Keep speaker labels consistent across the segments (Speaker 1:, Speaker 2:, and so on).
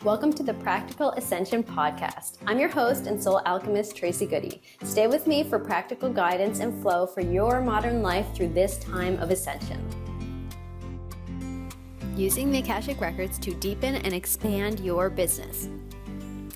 Speaker 1: Welcome to the Practical Ascension Podcast. I'm your host and soul alchemist, Tracy Goody. Stay with me for practical guidance and flow for your modern life through this time of ascension. Using the Akashic Records to deepen and expand your business.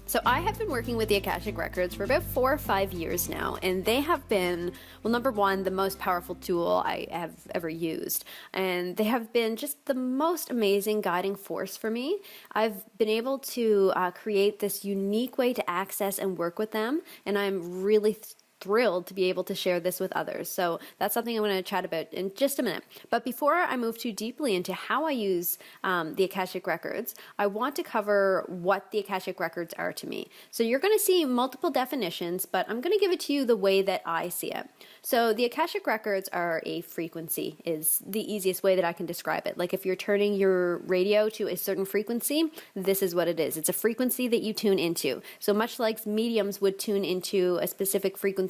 Speaker 1: So I have been working with the Akashic Records for about 4 or 5 years now, and they have been, well, number one, the most powerful tool I have ever used. And they have been just the most amazing guiding force for me. I've been able to create this unique way to access and work with them, and I'm really thrilled to be able to share this with others. So that's something I'm going to chat about in just a minute. But before I move too deeply into how I use the Akashic Records, I want to cover what the Akashic Records are to me. So you're going to see multiple definitions, but I'm going to give it to you the way that I see it. So the Akashic Records are a frequency, is the easiest way that I can describe it. Like if you're turning your radio to a certain frequency, this is what it is. It's a frequency that you tune into. So much like mediums would tune into a specific frequency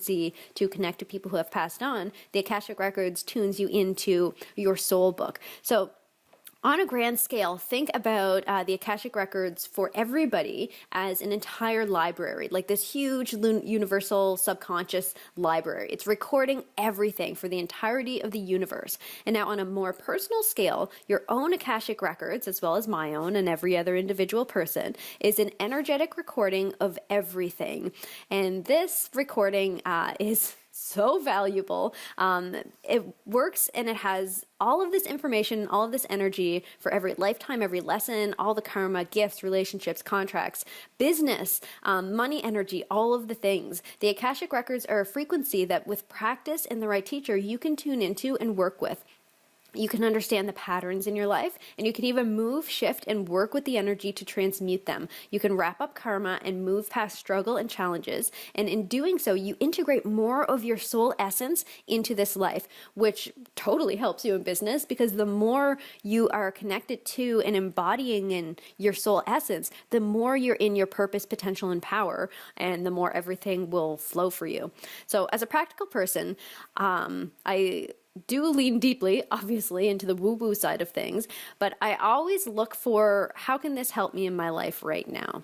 Speaker 1: to connect to people who have passed on, the Akashic Records tunes you into your soul book. So on a grand scale, think about the Akashic Records for everybody as an entire library, like this huge universal subconscious library. It's recording everything for the entirety of the universe. And now on a more personal scale, your own Akashic Records, as well as my own and every other individual person, is an energetic recording of everything. And this recording is so valuable. It works and it has all of this information, all of this energy for every lifetime, every lesson, all the karma, gifts, relationships, contracts, business, money energy, all of the things. The Akashic Records are a frequency that with practice and the right teacher, you can tune into and work with. You can understand the patterns in your life, and you can even move, shift, and work with the energy to transmute them. You can wrap up karma and move past struggle and challenges, and in doing so, you integrate more of your soul essence into this life, which totally helps you in business, because the more you are connected to and embodying in your soul essence, the more you're in your purpose, potential, and power, and the more everything will flow for you. So as a practical person, I do lean deeply, obviously, into the woo-woo side of things, but I always look for how can this help me in my life right now?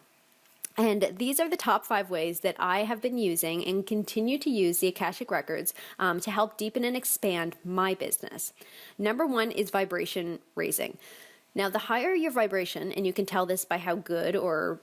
Speaker 1: And these are the top 5 ways that I have been using and continue to use the Akashic Records to help deepen and expand my business. Number 1 is vibration raising. Now, the higher your vibration, and you can tell this by how good or,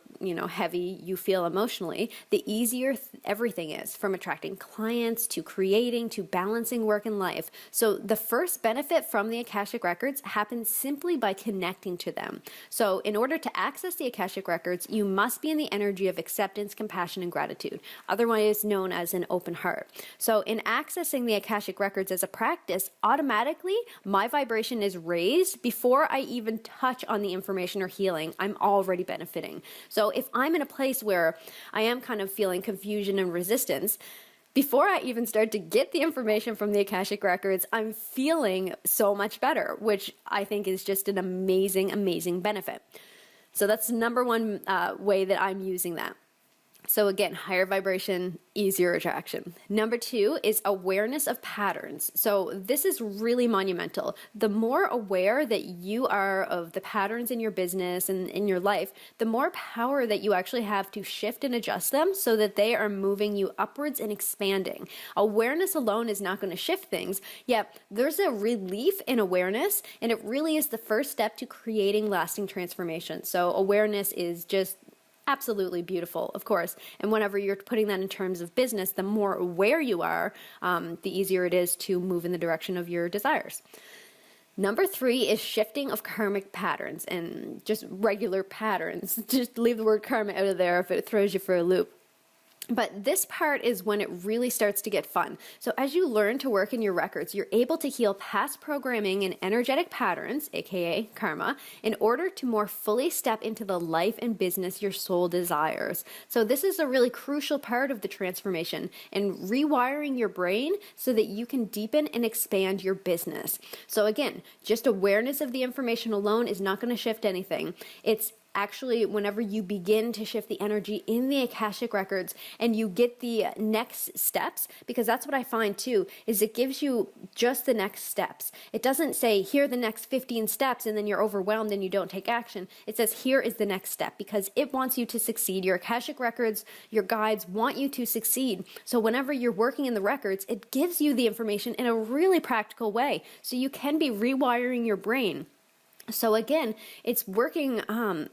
Speaker 1: heavy you feel emotionally, the easier everything is, from attracting clients to creating to balancing work and life. So the first benefit from the Akashic Records happens simply by connecting to them. So in order to access the Akashic Records, you must be in the energy of acceptance, compassion, and gratitude, otherwise known as an open heart. So in accessing the Akashic Records as a practice, automatically my vibration is raised before I even touch on the information or healing. I'm already benefiting. So if I'm in a place where I am kind of feeling confusion and resistance, before I even start to get the information from the Akashic Records, I'm feeling so much better, which I think is just an amazing, amazing benefit. So that's number 1 way that I'm using that. So again, higher vibration, easier attraction. Number 2 is awareness of patterns. So this is really monumental. The more aware that you are of the patterns in your business and in your life, the more power that you actually have to shift and adjust them so that they are moving you upwards and expanding. Awareness alone is not going to shift things, yet there's a relief in awareness, and it really is the first step to creating lasting transformation. So awareness is just absolutely beautiful, of course. And whenever you're putting that in terms of business, the more aware you are, the easier it is to move in the direction of your desires. Number 3 is shifting of karmic patterns and just regular patterns. Just leave the word karma out of there if it throws you for a loop. But this part is when it really starts to get fun. So as you learn to work in your records, you're able to heal past programming and energetic patterns, aka karma, in order to more fully step into the life and business your soul desires. So this is a really crucial part of the transformation and rewiring your brain so that you can deepen and expand your business. So again, just awareness of the information alone is not going to shift anything. It's actually, whenever you begin to shift the energy in the Akashic records and you get the next steps, because that's what I find too, is it gives you just the next steps. It doesn't say, here are the next 15 steps, and then you're overwhelmed and you don't take action. It says, here is the next step, because it wants you to succeed. Your Akashic records, your guides want you to succeed. So whenever you're working in the records, it gives you the information in a really practical way. So you can be rewiring your brain. So again, it's working on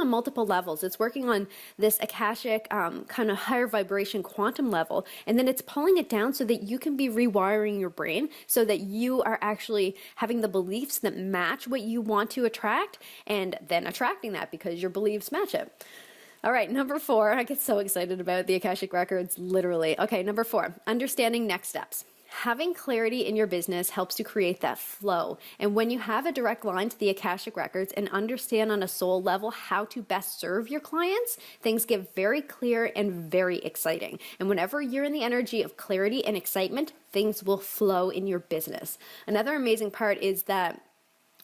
Speaker 1: multiple levels. It's working on this Akashic kind of higher vibration quantum level, and then it's pulling it down so that you can be rewiring your brain so that you are actually having the beliefs that match what you want to attract, and then attracting that because your beliefs match it. All right, number 4, I get so excited about the Akashic records, literally. Okay, number 4, understanding next steps. Having clarity in your business helps to create that flow. And when you have a direct line to the Akashic records and understand on a soul level how to best serve your clients, things get very clear and very exciting. And whenever you're in the energy of clarity and excitement, things will flow in your business. Another amazing part is that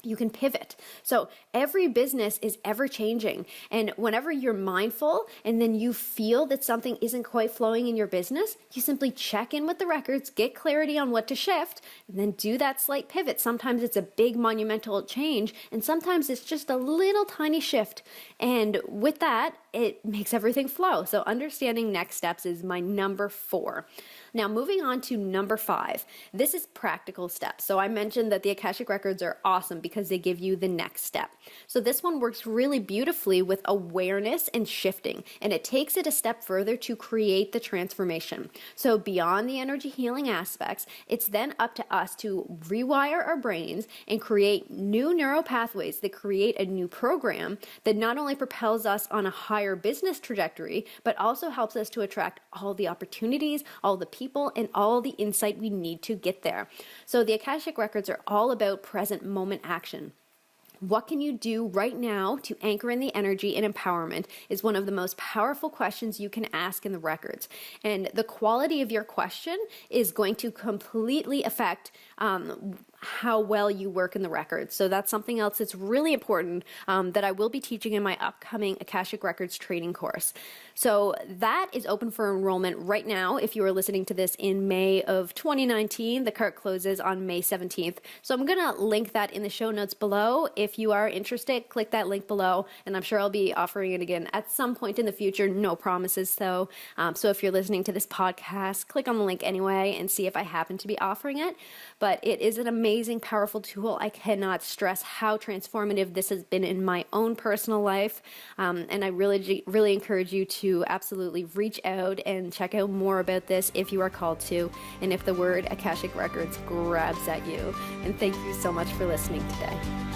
Speaker 1: you can pivot. So every business is ever changing. And whenever you're mindful and then you feel that something isn't quite flowing in your business, you simply check in with the records, get clarity on what to shift, and then do that slight pivot. Sometimes it's a big monumental change, and sometimes it's just a little tiny shift. And with that, it makes everything flow. So understanding next steps is my number 4. Now, moving on to number 5, this is practical steps. So I mentioned that the Akashic records are awesome because they give you the next step. So this one works really beautifully with awareness and shifting, and it takes it a step further to create the transformation. So beyond the energy healing aspects, it's then up to us to rewire our brains and create new neural pathways that create a new program that not only propels us on a higher business trajectory, but also helps us to attract all the opportunities, all the people, and all the insight we need to get there. So the Akashic records are all about present moment action. What can you do right now to anchor in the energy and empowerment is one of the most powerful questions you can ask in the records. And the quality of your question is going to completely affect how well you work in the records. So that's something else that's really important that I will be teaching in my upcoming Akashic Records training course. So that is open for enrollment right now. If you are listening to this in May of 2019, the cart closes on May 17th. So I'm going to link that in the show notes below. If you are interested, click that link below, and I'm sure I'll be offering it again at some point in the future. No promises though. So if you're listening to this podcast, click on the link anyway and see if I happen to be offering it. But it is an amazing, powerful tool. I cannot stress how transformative this has been in my own personal life. And I really encourage you to absolutely reach out and check out more about this if you are called to, and if the word Akashic Records grabs at you. And thank you so much for listening today.